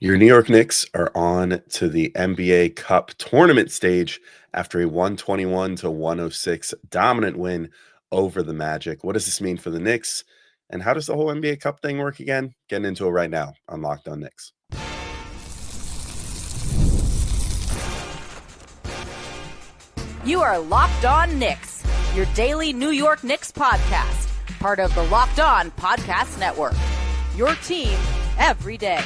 Your New York Knicks are on to the NBA Cup tournament stage after a 121 to 106 dominant win over the Magic. What does this mean for the Knicks? And how does the whole NBA Cup thing work again? Getting into it right now on Locked On Knicks. You are Locked On Knicks, your daily New York Knicks podcast, part of the Locked On Podcast Network. Your team every day.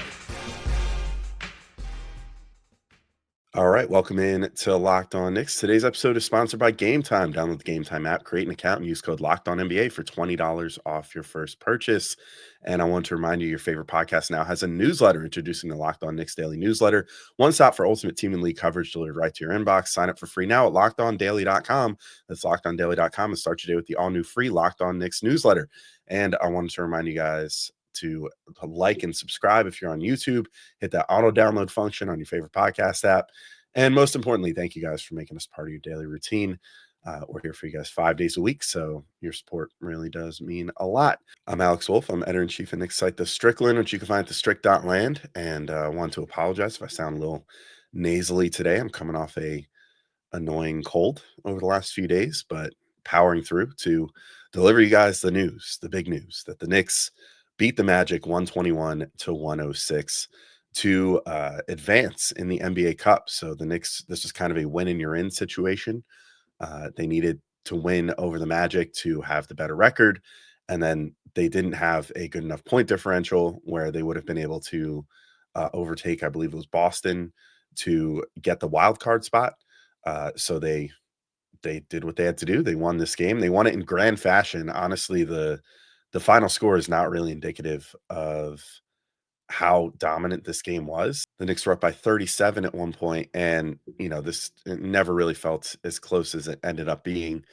All right, welcome in to Locked On Knicks. Today's episode is sponsored by Game Time. Download the Game Time app, create an account, and use code Locked On NBA for $20 off your first purchase. And I want to remind you, your favorite podcast now has a newsletter introducing the Locked On Knicks daily newsletter. One stop for ultimate team and league coverage delivered right to your inbox. Sign up for free now at LockedOnDaily.com. That's LockedOnDaily.com, and start your day with the all-new free Locked On Knicks newsletter. And I wanted to remind you guys to like and subscribe if you're on YouTube. Hit that auto download function on your favorite podcast app. And most importantly, thank you guys for making us part of your daily routine. We're here for you guys 5 days a week, so your support really does mean a lot. I'm Alex Wolf. I'm editor-in-chief of Knicks site, The Strickland, which you can find at thestrick.land. And I want to apologize if I sound a little nasally today. I'm coming off a annoying cold over the last few days, but powering through to deliver you guys the news, the big news, that the Knicks beat the Magic 121 to 106 to advance in the NBA Cup. So the Knicks, this was kind of a win and you're in situation. They needed to win over the Magic to have the better record. And then they didn't have a good enough point differential where they would have been able to overtake, I believe it was Boston, to get the wild card spot. So they did what they had to do. They won this game. They won it in grand fashion. Honestly, the final score is not really indicative of how dominant this game was. The Knicks were up by 37 at one point, and this it never really felt as close as it ended up being.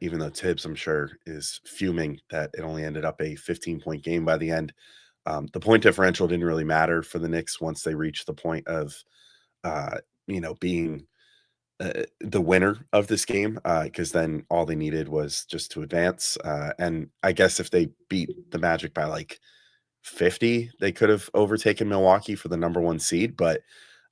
Even though Tibbs, I'm sure, is fuming that it only ended up a 15-point game by the end. The point differential didn't really matter for the Knicks once they reached the point of, being the winner of this game, because then all they needed was just to advance. And I guess if they beat the Magic by like 50, they could have overtaken Milwaukee for the number one seed. But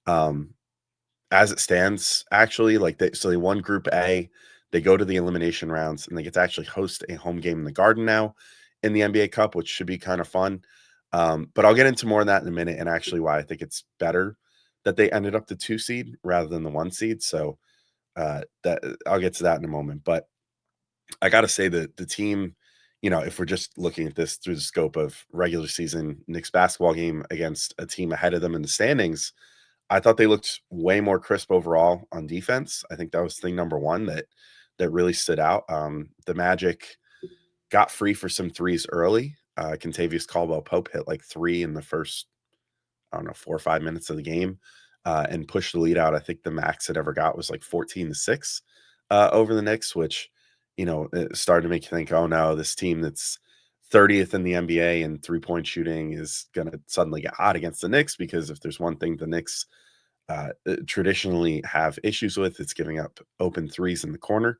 as it stands, actually, they won Group A. They go to the elimination rounds and they get to actually host a home game in the Garden now in the NBA Cup, which should be kind of fun. But I'll get into more of that in a minute, and actually why I think it's better that they ended up the 2 seed rather than the 1 seed. So that I'll get to that in a moment. But I got to say that the team, if we're just looking at this through the scope of regular season Knicks basketball game against a team ahead of them in the standings, I thought they looked way more crisp overall on defense. I think that was thing number one that really stood out. The Magic got free for some threes early. Kentavious Caldwell-Pope hit like 3 in the first, 4 or 5 minutes of the game, and pushed the lead out. I think the max it ever got was like 14-6 over the Knicks, which, it started to make you think, oh no, this team that's 30th in the NBA in three-point shooting is going to suddenly get hot against the Knicks, because if there's one thing the Knicks traditionally have issues with, it's giving up open threes in the corner.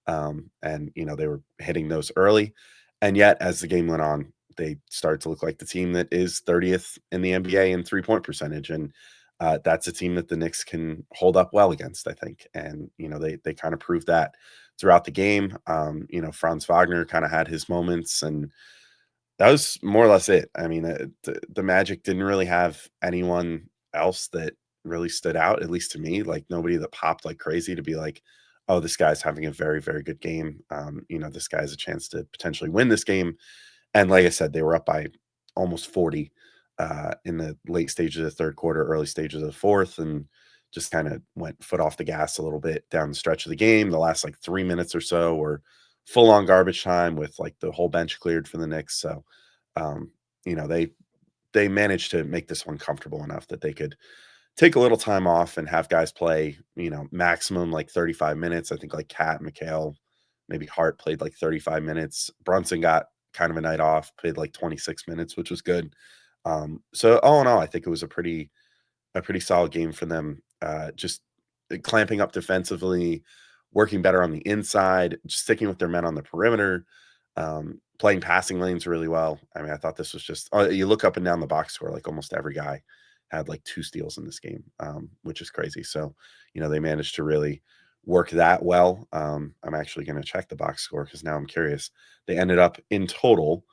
And they were hitting those early. And yet, as the game went on, they started to look like the team that is 30th in the NBA in three-point percentage. And that's a team that the Knicks can hold up well against, I think. And, they kind of proved that throughout the game. Franz Wagner kind of had his moments, and that was more or less it. I mean, the Magic didn't really have anyone else that really stood out, at least to me, like nobody that popped like crazy to be like, oh, this guy's having a very, very good game. This guy has a chance to potentially win this game. And like I said, they were up by almost 40 in the late stages of the third quarter, early stages of the fourth, and just kind of went foot off the gas a little bit down the stretch of the game. The last like 3 minutes or so were full on garbage time with like the whole bench cleared for the Knicks. So, they managed to make this one comfortable enough that they could take a little time off and have guys play, maximum like 35 minutes. I think like Cat, Mikal, maybe Hart played like 35 minutes. Brunson got kind of a night off, played like 26 minutes, which was good. So all in all, I think it was a pretty solid game for them. Just clamping up defensively, working better on the inside, sticking with their men on the perimeter, playing passing lanes really well. I mean, I thought this was just, you look up and down the box score, like almost every guy had like 2 steals in this game, which is crazy. So, they managed to really work that well. I'm actually going to check the box score because now I'm curious. They ended up in total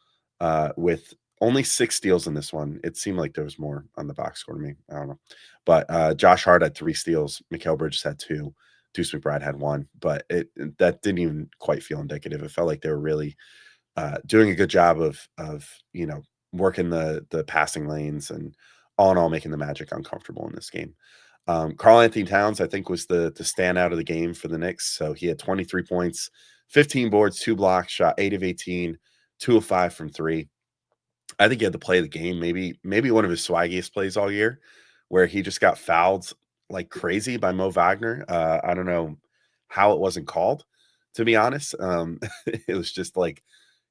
with only 6 steals in this one. It seemed like there was more on the box score to me. I don't know. But Josh Hart had 3 steals. Mikal Bridges had 2. Deuce McBride had 1. But that didn't even quite feel indicative. It felt like they were really doing a good job of working the passing lanes and all in all making the Magic uncomfortable in this game. Karl-Anthony Towns, I think, was the standout of the game for the Knicks. So he had 23 points, 15 boards, 2 blocks, shot 8 of 18, 2 of 5 from 3. I think he had the play of the game, maybe one of his swaggiest plays all year, where he just got fouled like crazy by Mo Wagner. I don't know how it wasn't called, to be honest. It was just like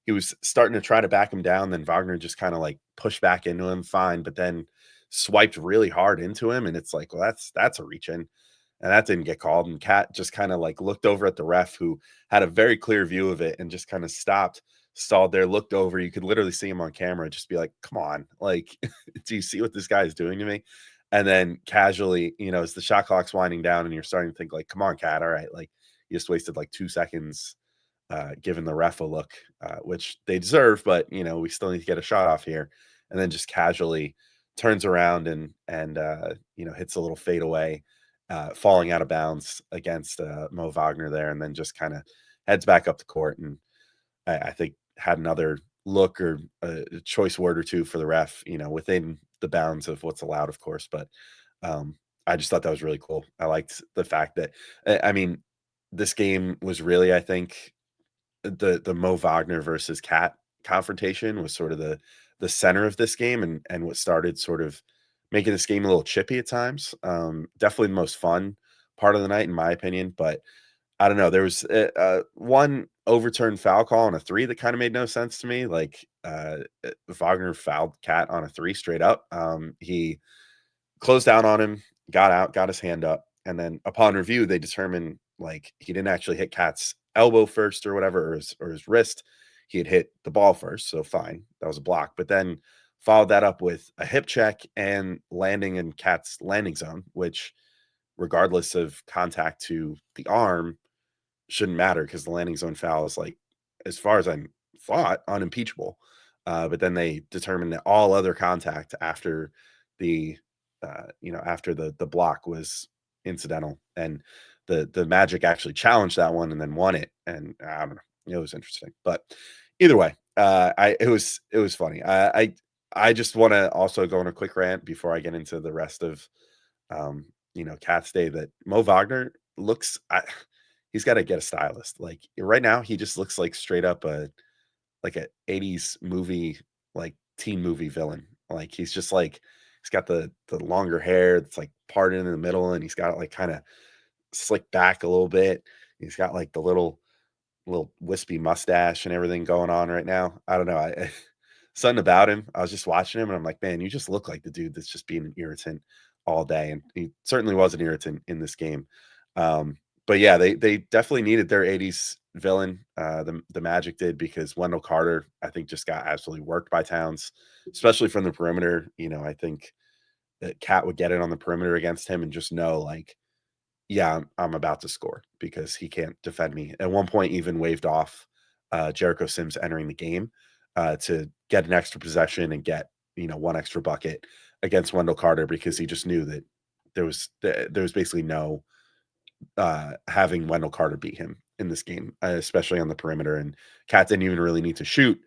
he was starting to try to back him down, then Wagner just kind of like pushed back into him, fine, but then swiped really hard into him, and it's like, well, that's a reach in, and that didn't get called. And Cat just kind of like looked over at the ref, who had a very clear view of it, and just kind of stopped, stalled there, looked over. You could literally see him on camera, just be like, "Come on, like, do you see what this guy is doing to me?" And then casually, as the shot clock's winding down, and you're starting to think like, "Come on, Cat, all right, like you just wasted like 2 seconds." Giving the ref a look, which they deserve, but we still need to get a shot off here. And then just casually turns around and hits a little fadeaway, falling out of bounds against Mo Wagner there, and then just kind of heads back up the court. And I think had another look or a choice word or two for the ref, within the bounds of what's allowed, of course. But I just thought that was really cool. I liked the fact that, I mean, this game was really, I think, the Mo Wagner versus Cat confrontation was sort of the center of this game, and what started sort of making this game a little chippy at times. Definitely the most fun part of the night, in my opinion. But I don't know. There was one overturned foul call on a 3 that kind of made no sense to me. Like Wagner fouled Cat on a 3 straight up. He closed down on him, got out, got his hand up, and then upon review, they determined like he didn't actually hit Cat's elbow first or whatever, or his wrist. He had hit the ball first, so fine, that was a block. But then followed that up with a hip check and landing in Cat's landing zone, which, regardless of contact to the arm, shouldn't matter because the landing zone foul is like, as far as I'm thought, unimpeachable. But then they determined that all other contact after the after the block was incidental, and the Magic actually challenged that one and then won it. And I don't know, it was interesting. But either way, it was funny. I just want to also go on a quick rant before I get into the rest of Cat's day, that Mo Wagner looks. He's got to get a stylist. Like right now, he just looks like straight up a 80s movie, like teen movie villain. Like he's just like he's got the longer hair that's like parted in the middle, and he's got it like kind of slicked back a little bit. He's got like the little wispy mustache and everything going on right now. I don't know. Something about him. I was just watching him and I'm like, man, you just look like the dude that's just being an irritant all day. And he certainly was an irritant in this game. But yeah, they definitely needed their 80s villain. The Magic did, because Wendell Carter, I think, just got absolutely worked by Towns, especially from the perimeter. I think that Cat would get it on the perimeter against him and just know, like, yeah, I'm about to score because he can't defend me. At one point, even waved off Jericho Sims entering the game to get an extra possession and get one extra bucket against Wendell Carter, because he just knew that there was basically no having Wendell Carter beat him in this game, especially on the perimeter. And Cat didn't even really need to shoot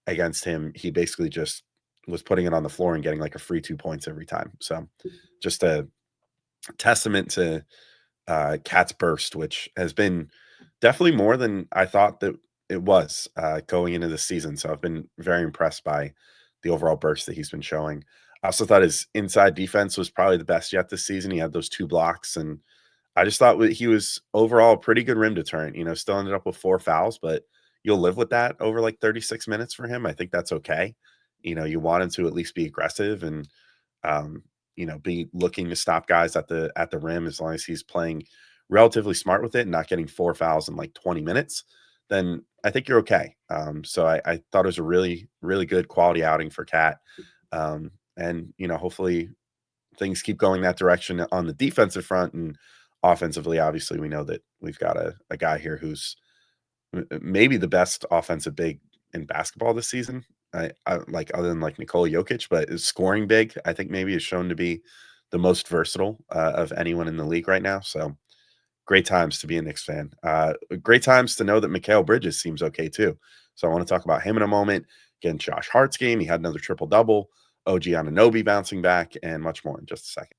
against him. He basically just was putting it on the floor and getting like a free 2 points every time. So just a testament to Cat's burst, which has been definitely more than I thought that it was going into the season. So I've been very impressed by the overall burst that he's been showing. I also thought his inside defense was probably the best yet this season. He had those 2 blocks, and I just thought he was overall a pretty good rim deterrent. Still ended up with 4 fouls, but you'll live with that over like 36 minutes for him. I think that's okay. You want him to at least be aggressive and be looking to stop guys at the rim, as long as he's playing relatively smart with it and not getting 4 fouls in like 20 minutes, then I think you're okay. So I thought it was a really, really good quality outing for Cat. And hopefully things keep going that direction on the defensive front. And offensively, obviously, we know that we've got a guy here who's maybe the best offensive big in basketball this season. I like other than like Nikola Jokic, but is scoring big. I think maybe is shown to be the most versatile of anyone in the league right now. So great times to be a Knicks fan. Great times to know that Mikal Bridges seems okay too. So I want to talk about him in a moment. Again, Josh Hart's game. He had another triple double. OG Anunoby bouncing back, and much more in just a second.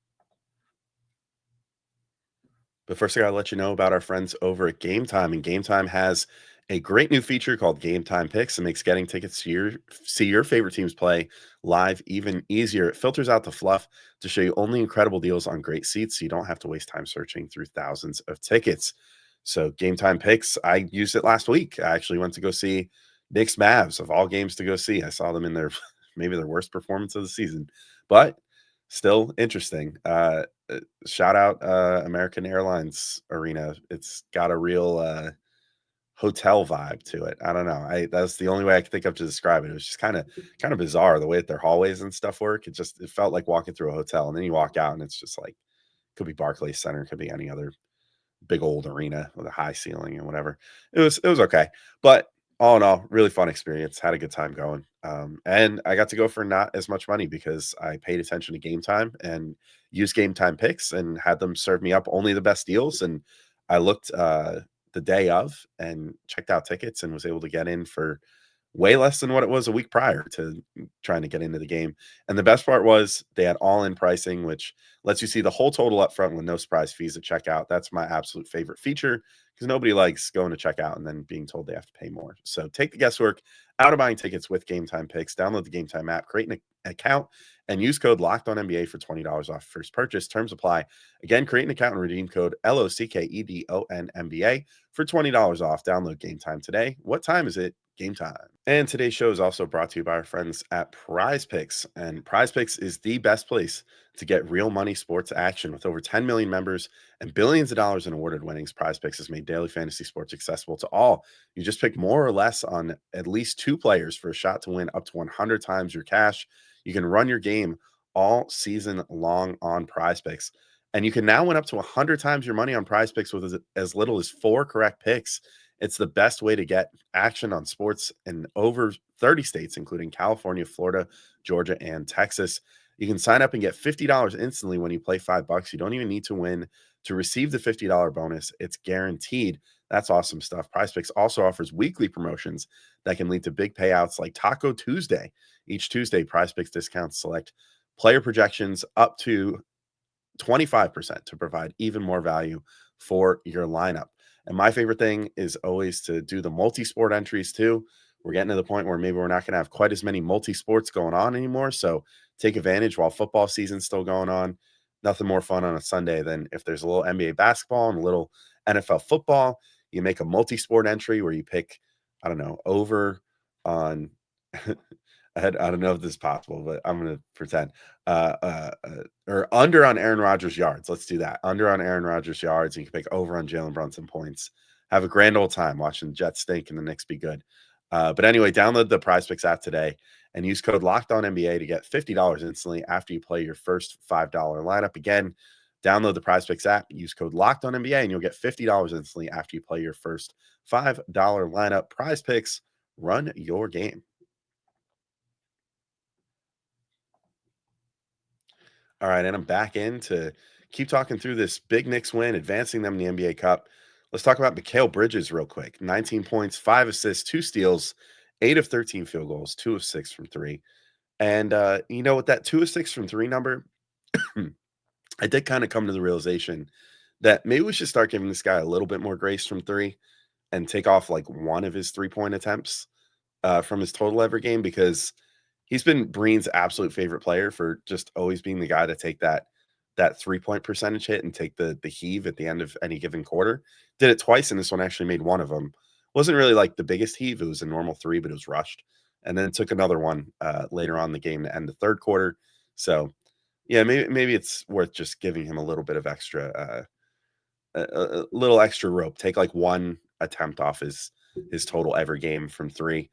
But first, I got to let you know about our friends over at Game Time. And Game Time has a great new feature called Game Time Picks that makes getting tickets to see your favorite teams play live even easier. It filters out the fluff to show you only incredible deals on great seats so you don't have to waste time searching through thousands of tickets. So, Game Time Picks, I used it last week. I actually went to go see Knicks Mavs, of all games to go see. I saw them in their maybe their worst performance of the season, but still interesting. Shout out American Airlines Arena. It's got a real hotel vibe to it. I don't know. That's the only way I could think of to describe it. It was just kind of bizarre the way that their hallways and stuff work. It felt like walking through a hotel, and then you walk out and it's just like could be Barclays Center, could be any other big old arena with a high ceiling and whatever. It was okay, but all in all, really fun experience. Had a good time going, and I got to go for not as much money because I paid attention to Game Time and used Game Time picks and had them serve me up only the best deals. And I looked the day of and checked out tickets and was able to get in for way less than what it was a week prior to trying to get into the game. And the best part was they had all-in pricing, which lets you see the whole total up front with no surprise fees at checkout. That's my absolute favorite feature because nobody likes going to checkout and then being told they have to pay more. So take the guesswork out of buying tickets with Game Time Picks. Download the Game Time app, create an account, and use code LOCKEDONNBA for $20 off first purchase. Terms apply. Again, create an account and redeem code LOCKEDONNBA for $20 off. Download Game Time today. What time is it? Game time. And today's show is also brought to you by our friends at PrizePicks. And PrizePicks is the best place to get real money sports action. With over 10 million members and billions of dollars in awarded winnings, PrizePicks has made daily fantasy sports accessible to all. You just pick more or less on at least two players for a shot to win up to 100 times your cash. You can run your game all season long on PrizePicks. And you can now win up to 100 times your money on PrizePicks with as little as 4 correct picks. It's the best way to get action on sports in over 30 states, including California, Florida, Georgia, and Texas. You can sign up and get $50 instantly when you play $5. You don't even need to win to receive the $50 bonus. It's guaranteed. That's awesome stuff. PrizePicks also offers weekly promotions that can lead to big payouts like Taco Tuesday. Each Tuesday, PrizePicks discounts select player projections up to 25% to provide even more value for your lineup. And my favorite thing is always to do the multi-sport entries too. We're getting to the point where maybe we're not going to have quite as many multi-sports going on anymore. So take advantage while football season's still going on. Nothing more fun on a Sunday than if there's a little NBA basketball and a little NFL football. You make a multi-sport entry where you pick, I don't know, over on I don't know if this is possible, but I'm going to pretend. Or under on Aaron Rodgers yards. Let's do that. Under on Aaron Rodgers yards. You can pick over on Jalen Brunson points. Have a grand old time watching the Jets stink and the Knicks be good. But anyway, download the PrizePicks app today and use code LOCKEDONNBA to get $50 instantly after you play your first $5 lineup. Again, download the PrizePicks app, use code LOCKEDONNBA, and you'll get $50 instantly after you play your first $5 lineup. PrizePicks, run your game. All right, and I'm back in to keep talking through this big Knicks win, advancing them in the NBA Cup. Let's talk about Mikal Bridges real quick. 19 points, 5 assists, 2 steals, 8 of 13 field goals, 2 of 6 from 3. And with that 2 of 6 from 3 number, I did kind of come to the realization that maybe we should start giving this guy a little bit more grace from 3 and take off like one of his 3-point attempts from his total every game, because he's been Breen's absolute favorite player for just always being the guy to take that 3-point percentage hit and take the heave at the end of any given quarter. Did it twice, and this one actually made one of them. Wasn't really like the biggest heave. It was a normal 3, but it was rushed. And then took another one later on in the game to end the third quarter. So, yeah, maybe it's worth just giving him a little bit of extra, a little extra rope. Take like one attempt off his total every game from 3.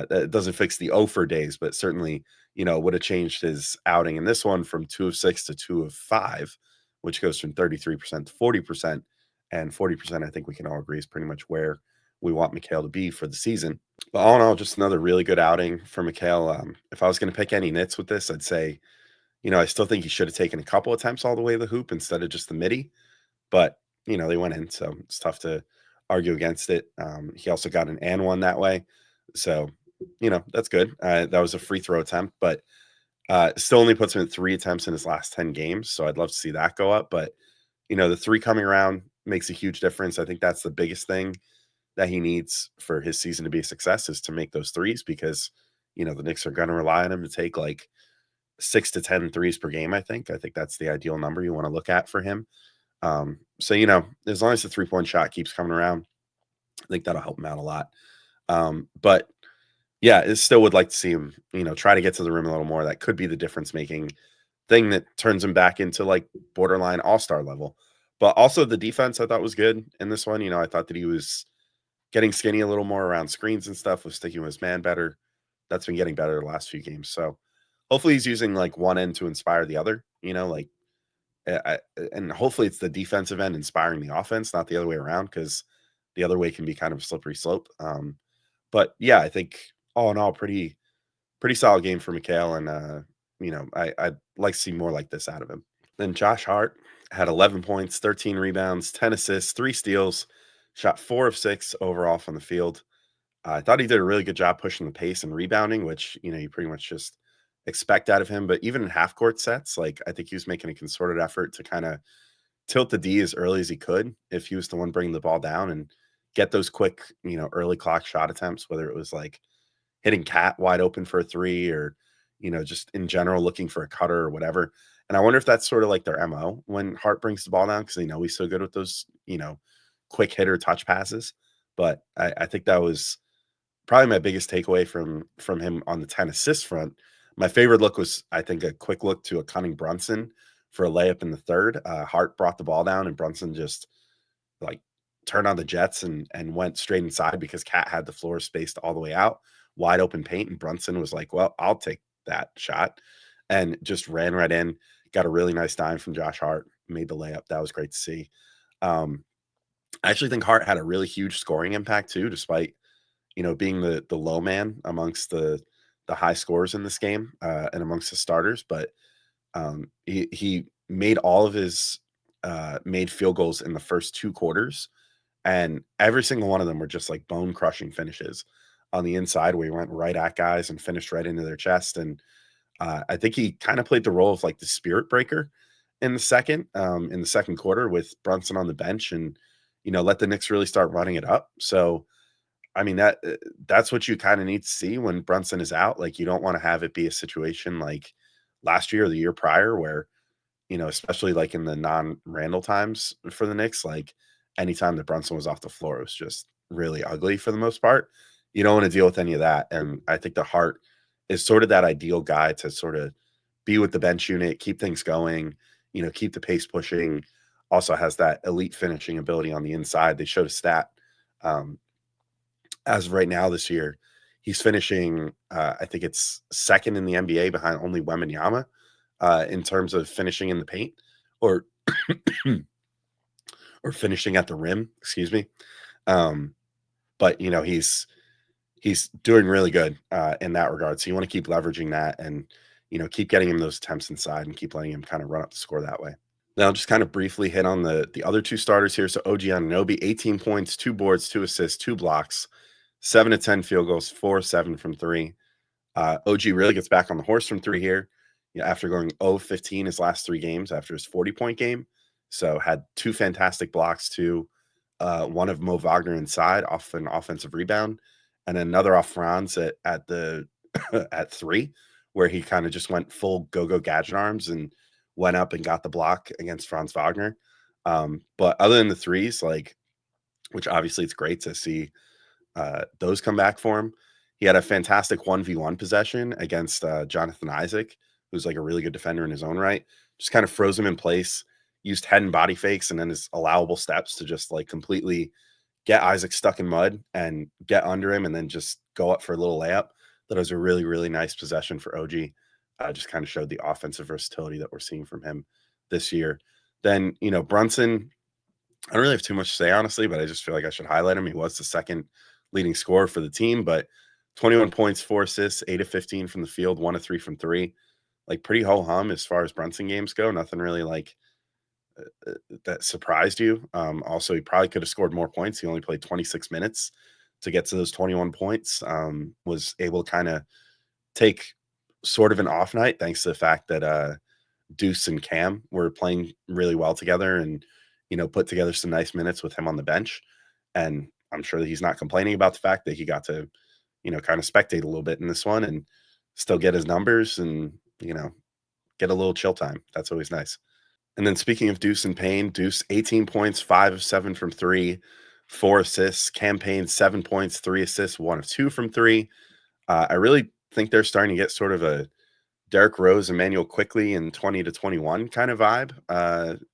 That doesn't fix the 0 for days, but certainly, would have changed his outing in this one from 2 of 6 to 2 of 5, which goes from 33% to 40%. And 40%, I think we can all agree, is pretty much where we want Mikal to be for the season. But all in all, just another really good outing for Mikal. If I was going to pick any nits with this, I'd say, I still think he should have taken a couple attempts all the way to the hoop instead of just the midi. But, they went in, so it's tough to argue against it. He also got an and one that way. So, that's good. That was a free throw attempt, but still only puts him at 3 attempts in his last 10 games. So I'd love to see that go up. But, the 3 coming around makes a huge difference. I think that's the biggest thing that he needs for his season to be a success, is to make those threes, because, the Knicks are going to rely on him to take like 6 to 10 threes per game. I think that's the ideal number you want to look at for him. So, as long as the 3-point shot keeps coming around, I think that'll help him out a lot. But yeah, I still would like to see him, try to get to the rim a little more. That could be the difference making thing that turns him back into like borderline all-star level. But also the defense I thought was good in this one. I thought that he was getting skinny a little more around screens and stuff, was sticking with his man better. That's been getting better the last few games. So hopefully he's using like one end to inspire the other, like, and hopefully it's the defensive end inspiring the offense, not the other way around, because the other way can be kind of a slippery slope. But yeah, I think all in all, pretty solid game for Mikal, and I'd like to see more like this out of him. Then Josh Hart had 11 points, 13 rebounds, 10 assists, 3 steals, shot 4 of 6 overall from the field. I thought he did a really good job pushing the pace and rebounding, which, you pretty much just expect out of him. But even in half court sets, like, I think he was making a concerted effort to kind of tilt the D as early as he could if he was the one bringing the ball down, and get those quick, early clock shot attempts, whether it was like hitting Cat wide open for a 3, or, just in general looking for a cutter or whatever. And I wonder if that's sort of like their MO when Hart brings the ball down, because they know he's so good with those, quick hitter touch passes. But I think that was probably my biggest takeaway from him on the 10 assist front. My favorite look was, I think, a quick look to a cunning Brunson for a layup in the third. Hart brought the ball down, and Brunson just like turned on the jets and went straight inside, because Cat had the floor spaced all the way out, wide open paint, and Brunson was like, well, I'll take that shot, and just ran right in. Got a really nice dime from Josh Hart, made the layup. That was great to see. I actually think Hart had a really huge scoring impact too, despite being the low man amongst the high scores in this game, and amongst the starters. But he made all of his made field goals in the first 2 quarters, and every single one of them were just like bone crushing finishes on the inside, where he went right at guys and finished right into their chest. And I think he kind of played the role of like the spirit breaker in the second quarter, with Brunson on the bench, and let the Knicks really start running it up. So I mean, that's what you kind of need to see when Brunson is out. Like, you don't want to have it be a situation like last year or the year prior, where, especially like in the non-Randall times for the Knicks, like anytime that Brunson was off the floor, it was just really ugly for the most part. You don't want to deal with any of that. And I think the Hart is sort of that ideal guy to sort of be with the bench unit, keep things going, keep the pace pushing. Also has that elite finishing ability on the inside. They showed a stat, as of right now this year, he's finishing, I think it's second in the NBA behind only Wembanyama, in terms of finishing in the paint, or or finishing at the rim, excuse me. But he's doing really good in that regard. So you want to keep leveraging that, and keep getting him those attempts inside, and keep letting him kind of run up the score that way. Now, I'll just kind of briefly hit on the other 2 starters here. So OG Anunoby, 18 points, 2 boards, 2 assists, 2 blocks, 7 to 10 field goals, 4 of 7 from 3. OG really gets back on the horse from 3 here, after going 0-15 his last 3 games after his 40-point game. So had 2 fantastic blocks, one of Mo Wagner inside off an offensive rebound, and another off Franz at the at 3, where he kind of just went full go-go gadget arms and went up and got the block against Franz Wagner. But other than the threes, like, which obviously it's great to see those come back for him. He had a fantastic 1v1 possession against Jonathan Isaac, who's like a really good defender in his own right. Just kind of froze him in place, used head and body fakes, and then his allowable steps to just like completely get Isaac stuck in mud and get under him and then just go up for a little layup. That was a really, really nice possession for OG. Just kind of showed the offensive versatility that we're seeing from him this year. Then, Brunson, I don't really have too much to say, honestly, but I just feel like I should highlight him. He was the second leading scorer for the team, but 21 points, 4 assists, 8 of 15 from the field, 1 of 3 from 3. Like pretty ho-hum as far as Brunson games go. Nothing really like that surprised you. Also, he probably could have scored more points. He only played 26 minutes to get to those 21 points. Was able to kind of take sort of an off night thanks to the fact that Deuce and Cam were playing really well together and, put together some nice minutes with him on the bench. And I'm sure that he's not complaining about the fact that he got to, kind of spectate a little bit in this one and still get his numbers and, get a little chill time. That's always nice. And then speaking of Deuce and Payne, Deuce 18 points, 5 of 7 from 3, 4 assists. Campaign 7 points, 3 assists, 1 of 2 from 3. I really think they're starting to get sort of a Derrick Rose, Emmanuel Quickly in 20 to 21 kind of vibe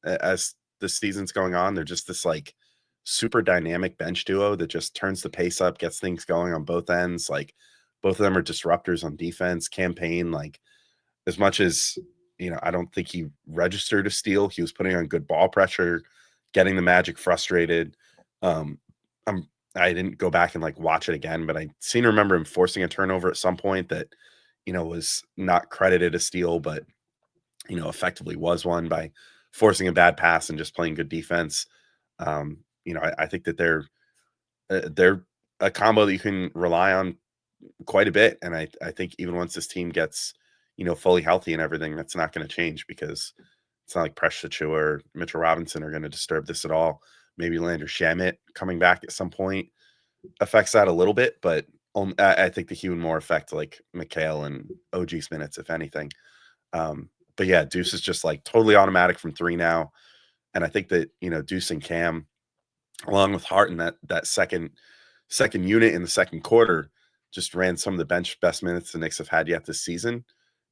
as the season's going on. They're just this like super dynamic bench duo that just turns the pace up, gets things going on both ends. Like both of them are disruptors on defense. Campaign, like as much as I don't think he registered a steal. He was putting on good ball pressure, getting the Magic frustrated. Um, I didn't go back and like watch it again, but I seem to remember him forcing a turnover at some point that was not credited a steal, but effectively was one by forcing a bad pass and just playing good defense. I think that they're a combo that you can rely on quite a bit, and I think even once this team gets fully healthy and everything, that's not going to change because it's not like Precious Achiuwa or Mitchell Robinson are going to disturb this at all. Maybe Lander Shamet coming back at some point affects that a little bit, but I think that he would more affect like Mikal and OG's minutes, if anything. But yeah, Deuce is just like totally automatic from 3 now. And I think that, Deuce and Cam, along with Hart in that second unit in the second quarter, just ran some of the bench best minutes the Knicks have had yet this season.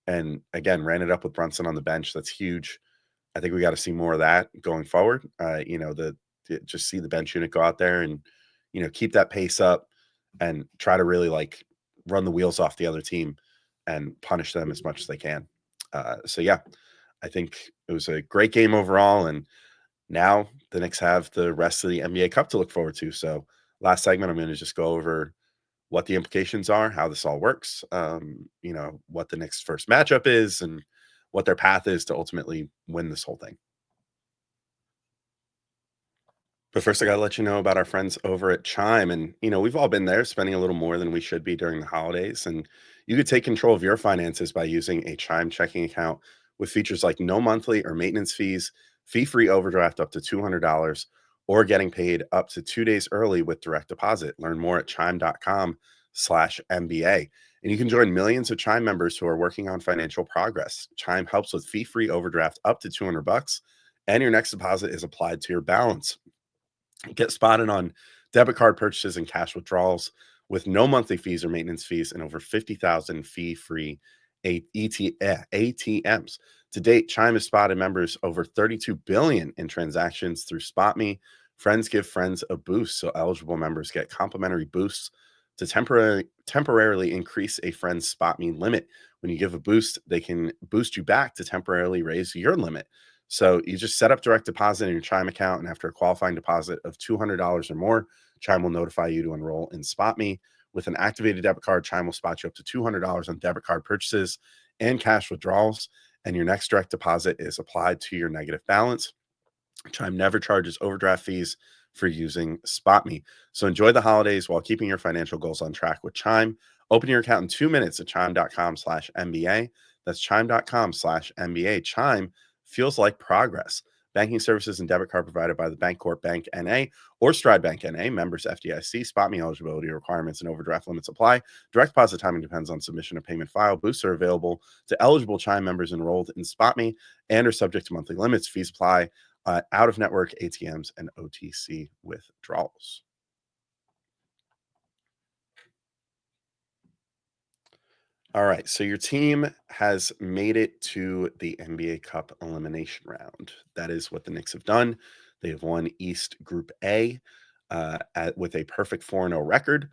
And again, ran it up with Brunson on the bench. That's huge. I think we got to see more of that going forward. Just see the bench unit go out there and, keep that pace up and try to really like run the wheels off the other team and punish them as much as they can. So yeah, I think it was a great game overall. And now the Knicks have the rest of the NBA Cup to look forward to. So last segment, I'm going to just go over what the implications are, how this all works, what the Knicks' first matchup is, and what their path is to ultimately win this whole thing. But first, I got to let you know about our friends over at Chime. And, we've all been there spending a little more than we should be during the holidays. And you could take control of your finances by using a Chime checking account with features like no monthly or maintenance fees, fee-free overdraft up to $200, or getting paid up to 2 days early with direct deposit. Learn more at chime.com/MBA. And you can join millions of Chime members who are working on financial progress. Chime helps with fee-free overdraft up to $200, and your next deposit is applied to your balance. Get spotted on debit card purchases and cash withdrawals with no monthly fees or maintenance fees and over 50,000 fee-free ATMs. To date, Chime has spotted members over 32 billion in transactions through SpotMe. Friends give friends a boost, so eligible members get complimentary boosts to temporarily increase a friend's SpotMe limit. When you give a boost, they can boost you back to temporarily raise your limit. So you just set up direct deposit in your Chime account, and after a qualifying deposit of $200 or more, Chime will notify you to enroll in SpotMe. With an activated debit card, Chime will spot you up to $200 on debit card purchases and cash withdrawals, and your next direct deposit is applied to your negative balance. Chime never charges overdraft fees for using SpotMe. So enjoy the holidays while keeping your financial goals on track with Chime. Open your account in 2 minutes at chime.com/MBA. That's chime.com/MBA. Chime feels like progress. Banking services and debit card provided by the Bancorp Bank N.A. or Stride Bank N.A. Members FDIC. SpotMe eligibility requirements and overdraft limits apply. Direct deposit timing depends on submission of payment file. Boosts are available to eligible Chime members enrolled in SpotMe and are subject to monthly limits. Fees apply out-of-network ATMs and OTC withdrawals. All right, so your team has made it to the NBA Cup elimination round. That is what the Knicks have done. They have won East Group A. with a perfect 4-0 record.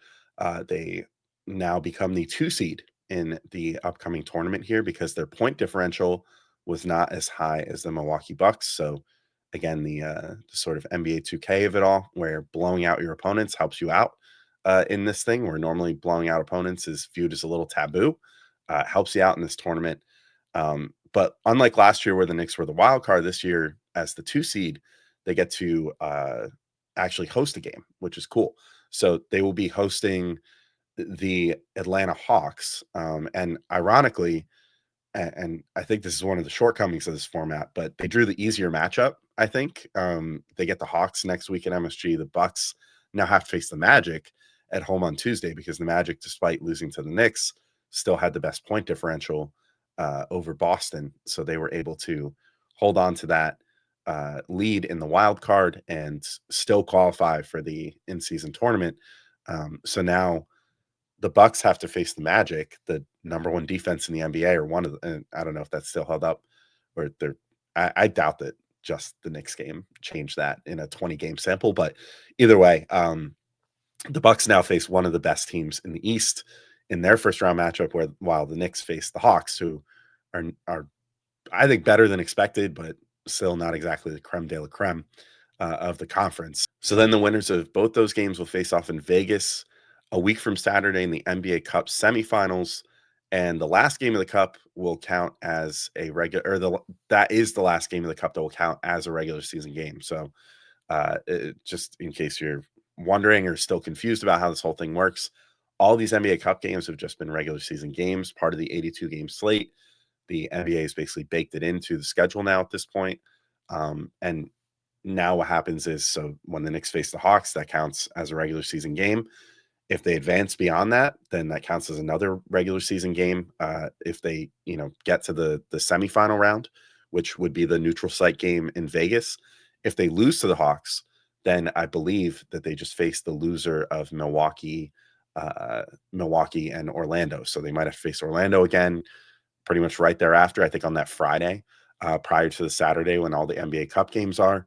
They now become the 2 seed in the upcoming tournament here because their point differential was not as high as the Milwaukee Bucks. So again, the sort of NBA 2K of it all, where blowing out your opponents helps you out in this thing, where normally blowing out opponents is viewed as a little taboo. Helps you out in this tournament. But unlike last year, where the Knicks were the wild card, this year as the 2 seed, they get to actually host a game, which is cool. So they will be hosting the Atlanta Hawks. And ironically, and I think this is one of the shortcomings of this format, but they drew the easier matchup, I think. They get the Hawks next week at MSG. The Bucks now have to face the Magic at home on Tuesday because the Magic, despite losing to the Knicks, still had the best point differential over Boston. So they were able to hold on to that lead in the wild card and still qualify for the in-season tournament. So now the Bucks have to face the Magic, the number one defense in the NBA, or one of the, and I don't know if that's still held up, or they're, I doubt that just the Knicks game changed that in a 20 game sample, but either way, the Bucks now face one of the best teams in the East in their first round matchup, while the Knicks face the Hawks, who are I think better than expected, but still not exactly the creme de la creme of the conference. So then the winners of both those games will face off in Vegas a week from Saturday in the NBA Cup semifinals. And the last game of the Cup will count as a regular, that is the last game of the Cup that will count as a regular season game. So just in case you're wondering or still confused about how this whole thing works, all these NBA Cup games have just been regular season games, part of the 82 game slate. The NBA has basically baked it into the schedule now at this point. And now what happens is, so when the Knicks face the Hawks, that counts as a regular season game. If they advance beyond that, then that counts as another regular season game. If they, get to the semifinal round, which would be the neutral site game in Vegas, if they lose to the Hawks, then I believe that they just face the loser of Milwaukee and Orlando. So they might have to face Orlando again, pretty much right thereafter. I think on that Friday, prior to the Saturday when all the NBA Cup games are,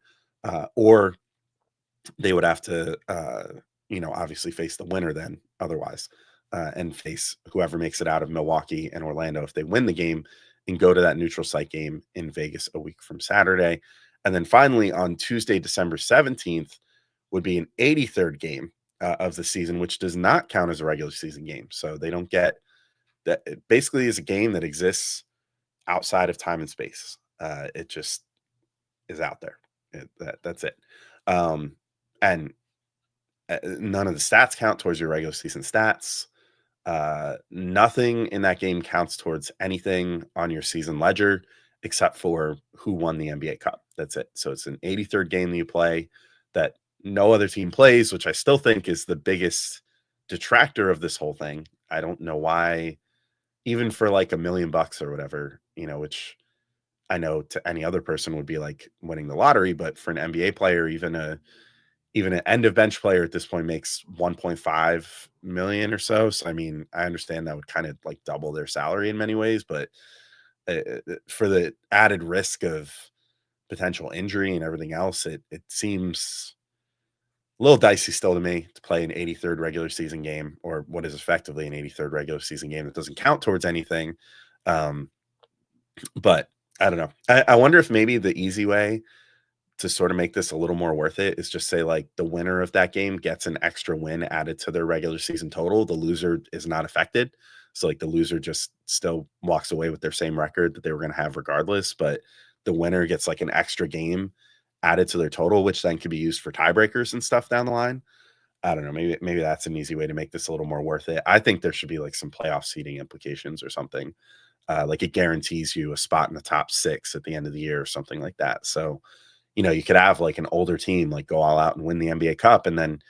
or they would have to, obviously face the winner then otherwise, and face whoever makes it out of Milwaukee and Orlando if they win the game and go to that neutral site game in Vegas a week from Saturday. And then finally on Tuesday, December 17th would be an 83rd game of the season, which does not count as a regular season game. So they don't get that. It basically is a game that exists outside of time and space. It just is out there. That's it. And none of the stats count towards your regular season stats. Nothing in that game counts towards anything on your season ledger except for who won the NBA Cup. That's it. So it's an 83rd game that you play that no other team plays, which I still think is the biggest detractor of this whole thing. I don't know why, even for like $1 million or whatever, which I know to any other person would be like winning the lottery, but for an NBA player, even an end of bench player at this point makes 1.5 million or so. So, I mean, I understand that would kind of like double their salary in many ways, but for the added risk of potential injury and everything else, it seems a little dicey still to me to play an 83rd regular season game, or what is effectively an 83rd regular season game that doesn't count towards anything. But I don't know. I wonder if maybe the easy way to sort of make this a little more worth it is just say like the winner of that game gets an extra win added to their regular season total. The loser is not affected. So like the loser just still walks away with their same record that they were going to have regardless, but the winner gets like an extra game added to their total, which then could be used for tiebreakers and stuff down the line. I don't know. Maybe that's an easy way to make this a little more worth it. I think there should be like some playoff seeding implications or something. Like it guarantees you a spot in the top 6 at the end of the year or something like that. So, you could have like an older team like go all out and win the NBA Cup and then,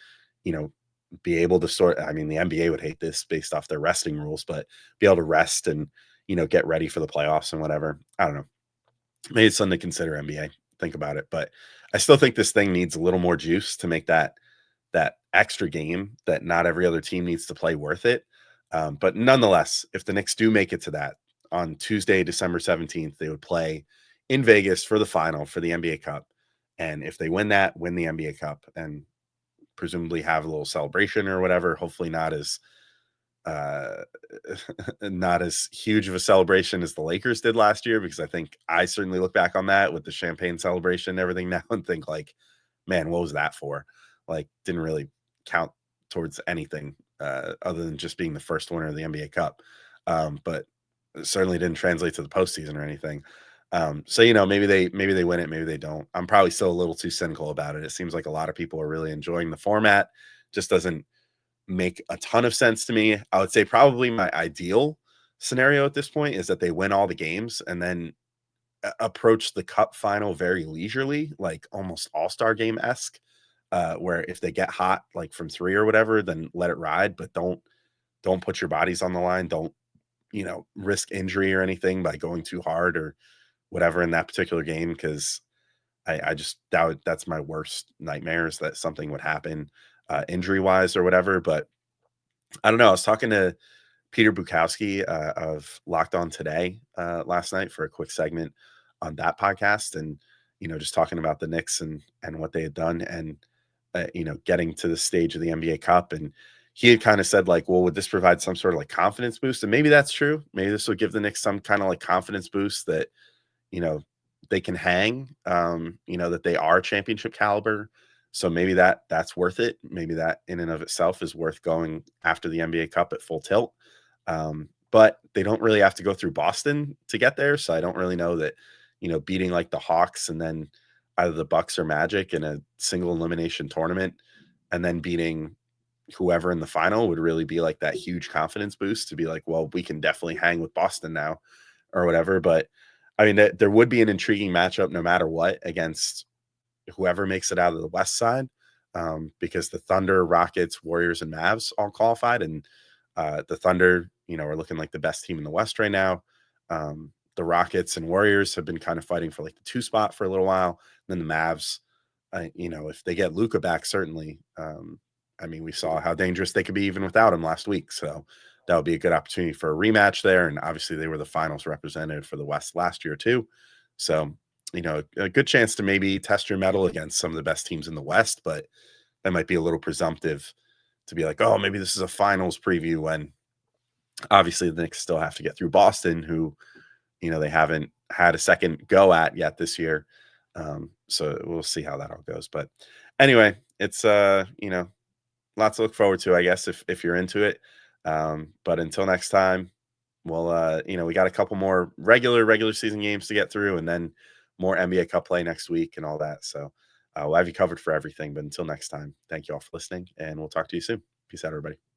be able to I mean, the NBA would hate this based off their resting rules, but be able to rest and, get ready for the playoffs and whatever. I don't know. Maybe it's something to consider, NBA. Think about it. But I still think this thing needs a little more juice to make that extra game that not every other team needs to play worth it. But nonetheless, if the Knicks do make it to that on Tuesday, December 17th, they would play in Vegas for the final for the NBA Cup. And if they win the NBA Cup, and presumably have a little celebration or whatever. Hopefully not as uh not as huge of a celebration as the Lakers did last year, because I think I certainly look back on that with the champagne celebration and everything now and think like, man, what was that for? Like, didn't really count towards anything other than just being the first winner of the NBA Cup. But it certainly didn't translate to the postseason or anything. So maybe they win it, maybe they don't. I'm probably still a little too cynical about it. It seems like a lot of people are really enjoying the format. Just doesn't make a ton of sense to me. I would say probably my ideal scenario at this point is that they win all the games and then approach the cup final very leisurely, like almost all-star game-esque, where if they get hot like from 3 or whatever, then let it ride, but don't put your bodies on the line. Don't, risk injury or anything by going too hard or whatever in that particular game, because I just doubt that's my worst nightmare, is that something would happen injury-wise or whatever. But I don't know. I was talking to Peter Bukowski of Locked On Today last night for a quick segment on that podcast, and just talking about the Knicks and what they had done, and getting to the stage of the NBA Cup. And he had kind of said like, well, would this provide some sort of like confidence boost? And maybe that's true. Maybe this would give the Knicks some kind of like confidence boost that you know they can hang, that they are championship caliber. So maybe that's worth it. Maybe that in and of itself is worth going after the NBA Cup at full tilt. But they don't really have to go through Boston to get there. So I don't really know that, beating like the Hawks and then either the Bucks or Magic in a single elimination tournament and then beating whoever in the final would really be like that huge confidence boost to be like, well, we can definitely hang with Boston now or whatever. But I mean, there would be an intriguing matchup no matter what against whoever makes it out of the West side, because the Thunder, Rockets, Warriors, and Mavs all qualified, and the Thunder, are looking like the best team in the West right now. The Rockets and Warriors have been kind of fighting for like the 2 spot for a little while. And then the Mavs, if they get Luka back, certainly. I mean, we saw how dangerous they could be even without him last week. So that would be a good opportunity for a rematch there. And obviously, they were the finals representative for the West last year too. So a good chance to maybe test your mettle against some of the best teams in the West, but that might be a little presumptive to be like, oh, maybe this is a finals preview, when obviously the Knicks still have to get through Boston, who, they haven't had a second go at yet this year. So we'll see how that all goes. But anyway, it's, lots to look forward to, I guess, if you're into it. But until next time, well, we got a couple more regular season games to get through, and then more NBA Cup play next week and all that. So we'll have you covered for everything. But until next time, thank you all for listening, and we'll talk to you soon. Peace out, everybody.